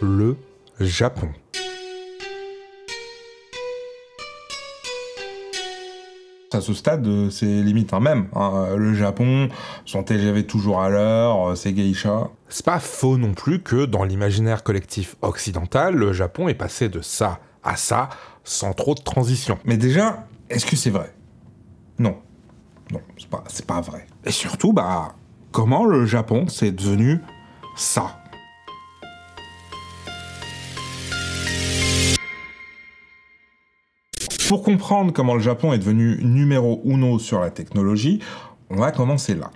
le Japon. À ce stade, c'est limite un mème. Le Japon, son TGV toujours à l'heure, ses geishas. C'est pas faux non plus que dans l'imaginaire collectif occidental, le Japon est passé de ça à ça sans trop de transition. Mais déjà, est-ce que c'est vrai? Non. Non, c'est pas vrai. Et surtout, comment le Japon c'est devenu ça? Pour comprendre comment le Japon est devenu numéro uno sur la technologie, on va commencer là.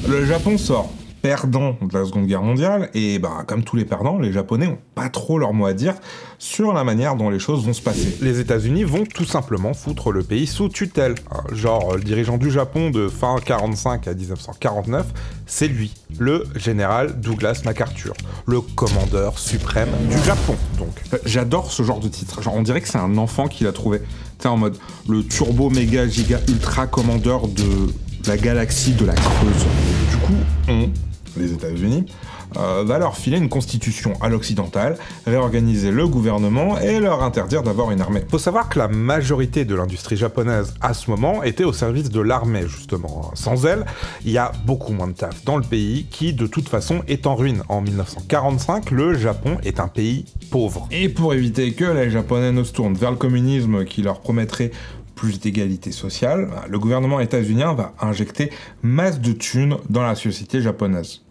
Le Japon sort perdant de la Seconde Guerre mondiale, et comme tous les perdants, les Japonais n'ont pas trop leur mot à dire sur la manière dont les choses vont se passer. Les États-Unis vont tout simplement foutre le pays sous tutelle. Genre, le dirigeant du Japon de fin 45 à 1949, c'est lui, le général Douglas MacArthur, le commandeur suprême du Japon, donc. J'adore ce genre de titre. Genre, on dirait que c'est un enfant qui l'a trouvé. Tu sais, en mode, le turbo méga giga ultra commandeur de la galaxie de la Creuse. Du coup, les États-Unis, va leur filer une constitution à l'occidentale, réorganiser le gouvernement et leur interdire d'avoir une armée. Faut savoir que la majorité de l'industrie japonaise à ce moment était au service de l'armée, justement. Sans elle, il y a beaucoup moins de taf dans le pays qui, de toute façon, est en ruine. En 1945, le Japon est un pays pauvre. Et pour éviter que les Japonais ne se tournent vers le communisme qui leur promettrait plus d'égalité sociale, le gouvernement états-unien va injecter masse de thunes dans la société japonaise.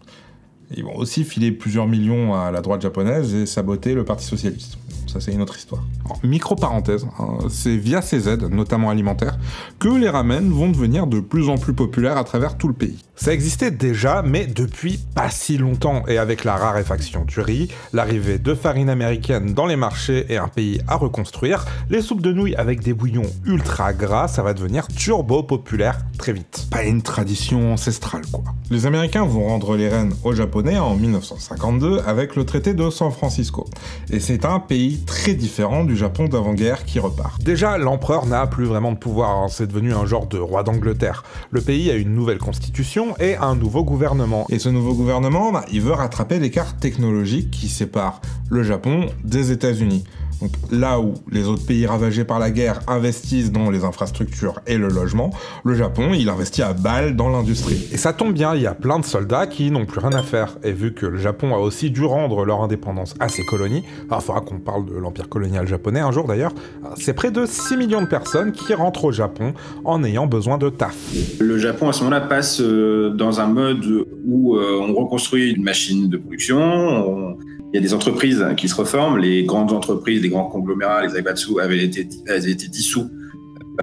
Ils vont aussi filer plusieurs millions à la droite japonaise et saboter le Parti socialiste. Ça, c'est une autre histoire. Micro-parenthèse, c'est via ces aides, notamment alimentaires, que les ramen vont devenir de plus en plus populaires à travers tout le pays. Ça existait déjà, mais depuis pas si longtemps, et avec la raréfaction du riz, l'arrivée de farine américaine dans les marchés et un pays à reconstruire, les soupes de nouilles avec des bouillons ultra gras, ça va devenir turbo populaire très vite. Pas une tradition ancestrale, quoi. Les Américains vont rendre les rênes aux Japonais en 1952 avec le traité de San Francisco. Et c'est un pays très différent du Japon d'avant-guerre qui repart. Déjà, l'empereur n'a plus vraiment de pouvoir, c'est devenu un genre de roi d'Angleterre. Le pays a une nouvelle constitution et un nouveau gouvernement. Et ce nouveau gouvernement, il veut rattraper l'écart technologique qui sépare le Japon des États-Unis. Donc là où les autres pays ravagés par la guerre investissent dans les infrastructures et le logement, le Japon, il investit à balle dans l'industrie. Et ça tombe bien, il y a plein de soldats qui n'ont plus rien à faire. Et vu que le Japon a aussi dû rendre leur indépendance à ses colonies, il faudra qu'on parle de l'empire colonial japonais un jour d'ailleurs, c'est près de 6 millions de personnes qui rentrent au Japon en ayant besoin de taf. Le Japon à ce moment-là passe dans un mode où on reconstruit une machine de production, il y a des entreprises qui se reforment, les grandes entreprises, les grands conglomérats, les Zaibatsu avaient été dissous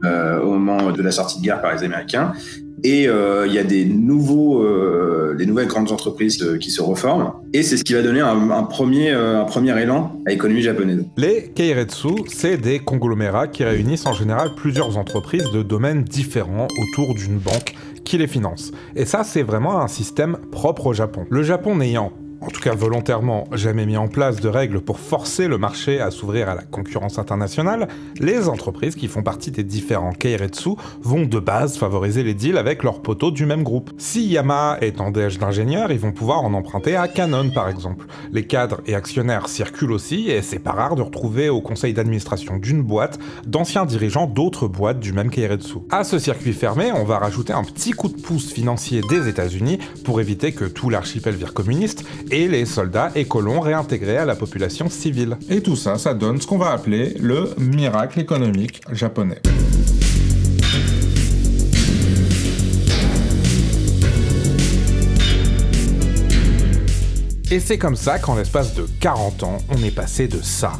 au moment de la sortie de guerre par les Américains. Et il y a des nouvelles grandes entreprises qui se reforment. Et c'est ce qui va donner un premier élan à l'économie japonaise. Les keiretsu, c'est des conglomérats qui réunissent en général plusieurs entreprises de domaines différents autour d'une banque qui les finance. Et ça, c'est vraiment un système propre au Japon. Le Japon n'ayant en tout cas volontairement, jamais mis en place de règles pour forcer le marché à s'ouvrir à la concurrence internationale, les entreprises qui font partie des différents keiretsu vont de base favoriser les deals avec leurs poteaux du même groupe. Si Yamaha est en déj d'ingénieurs, ils vont pouvoir en emprunter à Canon par exemple. Les cadres et actionnaires circulent aussi, et c'est pas rare de retrouver au conseil d'administration d'une boîte d'anciens dirigeants d'autres boîtes du même keiretsu. À ce circuit fermé, on va rajouter un petit coup de pouce financier des États-Unis pour éviter que tout l'archipel vire communiste, et les soldats et colons réintégrés à la population civile. Et tout ça, ça donne ce qu'on va appeler le miracle économique japonais. Et c'est comme ça qu'en l'espace de 40 ans, on est passé de ça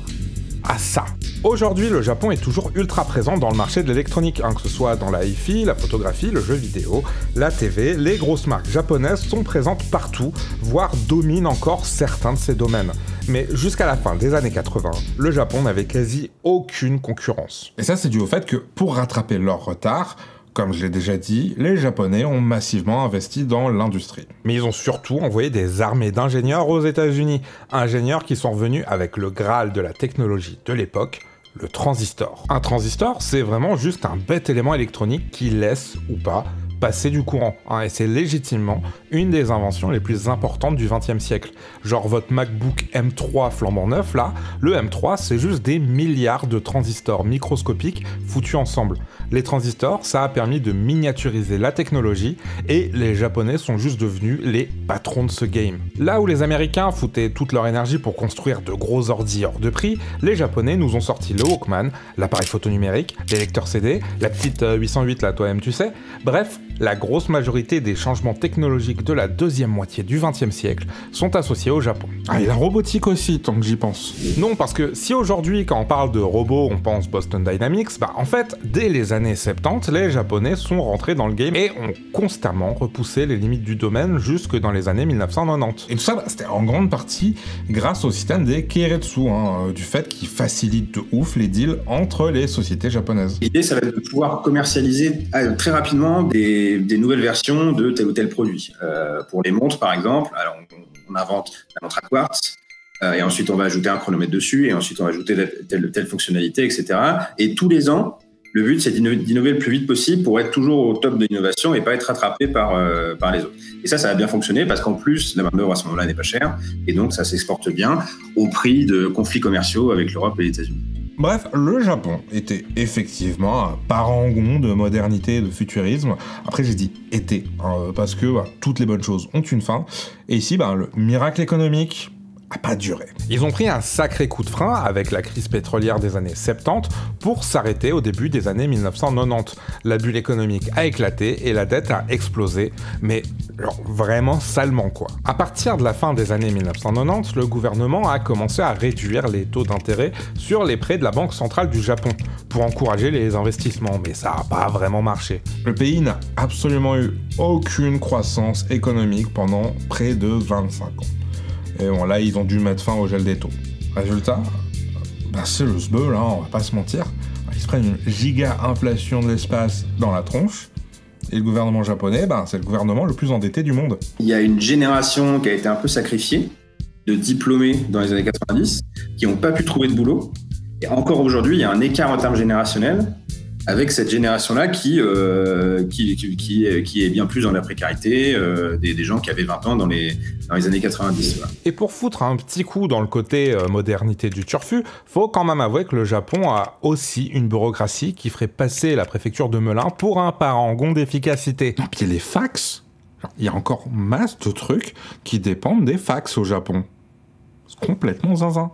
à ça. Aujourd'hui, le Japon est toujours ultra présent dans le marché de l'électronique, que ce soit dans la hi-fi, la photographie, le jeu vidéo, la TV, les grosses marques japonaises sont présentes partout, voire dominent encore certains de ces domaines. Mais jusqu'à la fin des années 80, le Japon n'avait quasi aucune concurrence. Et ça, c'est dû au fait que, pour rattraper leur retard, comme je l'ai déjà dit, les Japonais ont massivement investi dans l'industrie. Mais ils ont surtout envoyé des armées d'ingénieurs aux États-Unis, ingénieurs qui sont revenus avec le Graal de la technologie de l'époque, le transistor. Un transistor, c'est vraiment juste un bête élément électronique qui laisse, ou pas, passer du courant, hein, et c'est légitimement une des inventions les plus importantes du XXe siècle. Genre votre MacBook M3 flambant neuf, là, le M3 c'est juste des milliards de transistors microscopiques foutus ensemble. Les transistors, ça a permis de miniaturiser la technologie, et les Japonais sont juste devenus les patrons de ce game. Là où les Américains foutaient toute leur énergie pour construire de gros ordi hors de prix, les Japonais nous ont sorti le Walkman, l'appareil photo numérique, les lecteurs CD, la petite 808 là, toi-même tu sais. Bref, la grosse majorité des changements technologiques de la deuxième moitié du XXe siècle sont associés au Japon. Ah, et la robotique aussi, tant que j'y pense. Non, parce que si aujourd'hui, quand on parle de robots, on pense Boston Dynamics, bah en fait, dès les années 70, les Japonais sont rentrés dans le game et ont constamment repoussé les limites du domaine jusque dans les années 1990. Et tout ça, bah, c'était en grande partie grâce au système des Keiretsu, hein, du fait qu'il facilite de ouf les deals entre les sociétés japonaises. L'idée, ça va être de pouvoir commercialiser très rapidement des nouvelles versions de tel ou tel produit. Pour les montres, par exemple, alors on invente la montre à quartz, et ensuite on va ajouter un chronomètre dessus, et ensuite on va ajouter telle fonctionnalité, etc. Et tous les ans, le but, c'est d'innover le plus vite possible pour être toujours au top de l'innovation et pas être rattrapé par les autres. Et ça va bien fonctionner parce qu'en plus, la main-d'œuvre à ce moment-là n'est pas chère, et donc ça s'exporte bien au prix de conflits commerciaux avec l'Europe et les États-Unis. Bref, le Japon était effectivement un parangon de modernité et de futurisme. Après, j'ai dit « était parce que toutes les bonnes choses ont une fin. Et ici, le miracle économique a pas duré. Ils ont pris un sacré coup de frein avec la crise pétrolière des années 70 pour s'arrêter au début des années 1990. La bulle économique a éclaté et la dette a explosé, mais genre vraiment salement quoi. À partir de la fin des années 1990, le gouvernement a commencé à réduire les taux d'intérêt sur les prêts de la Banque centrale du Japon pour encourager les investissements, mais ça n'a pas vraiment marché. Le pays n'a absolument eu aucune croissance économique pendant près de 25 ans. Et bon, là, ils ont dû mettre fin au gel des taux. Résultat, c'est le sbeul, hein, on va pas se mentir. Ils se prennent une giga-inflation de l'espace dans la tronche. Et le gouvernement japonais, c'est le gouvernement le plus endetté du monde. Il y a une génération qui a été un peu sacrifiée, de diplômés dans les années 90, qui n'ont pas pu trouver de boulot. Et encore aujourd'hui, il y a un écart en termes générationnels avec cette génération-là qui est bien plus dans la précarité des gens qui avaient 20 ans dans les années 90. Voilà. Et pour foutre un petit coup dans le côté modernité du turfu, faut quand même avouer que le Japon a aussi une bureaucratie qui ferait passer la préfecture de Melun pour un parangon d'efficacité. Et puis les fax, il y a encore masse de trucs qui dépendent des fax au Japon. C'est complètement zinzin.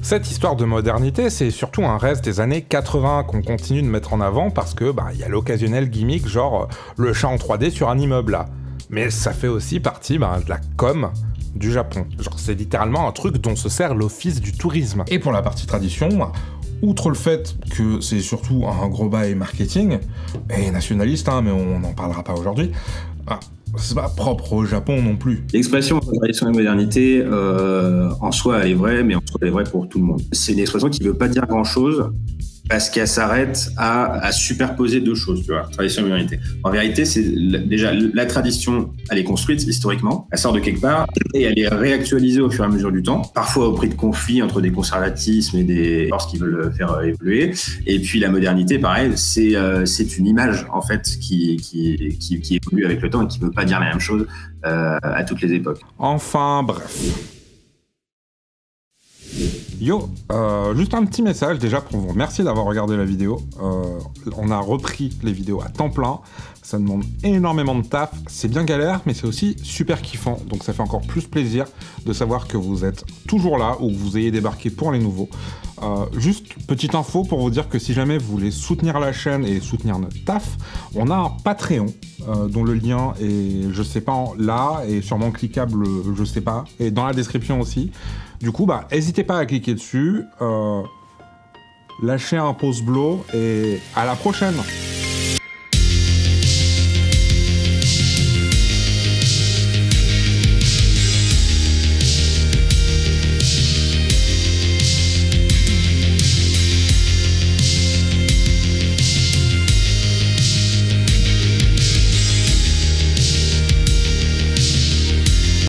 Cette histoire de modernité, c'est surtout un reste des années 80 qu'on continue de mettre en avant parce que y a l'occasionnel gimmick genre le chat en 3D sur un immeuble là. Mais ça fait aussi partie de la com du Japon. Genre c'est littéralement un truc dont se sert l'office du tourisme. Et pour la partie tradition, outre le fait que c'est surtout un gros bail marketing, et nationaliste, mais on n'en parlera pas aujourd'hui, c'est pas propre au Japon non plus. L'expression tradition et modernité, en soi, elle est vraie, mais en soi, elle est vraie pour tout le monde. C'est une expression qui ne veut pas dire grand-chose parce qu'elle s'arrête à superposer deux choses, tu vois, tradition et modernité. En vérité, c'est déjà la tradition, elle est construite historiquement, elle sort de quelque part et elle est réactualisée au fur et à mesure du temps, parfois au prix de conflits entre des conservatismes et des forces qui veulent faire évoluer. Et puis la modernité, pareil, c'est une image en fait qui évolue avec le temps et qui ne veut pas dire la même chose à toutes les époques. Enfin, bref. Yo, juste un petit message déjà pour vous remercier d'avoir regardé la vidéo. On a repris les vidéos à temps plein, ça demande énormément de taf, c'est bien galère mais c'est aussi super kiffant, donc ça fait encore plus plaisir de savoir que vous êtes toujours là ou que vous ayez débarqué pour les nouveaux. Juste petite info pour vous dire que si jamais vous voulez soutenir la chaîne et soutenir notre taf, on a un Patreon dont le lien est, je sais pas, là et sûrement cliquable, je sais pas, et dans la description aussi. Du coup, n'hésitez pas à cliquer dessus, lâchez un pouce bleu et à la prochaine.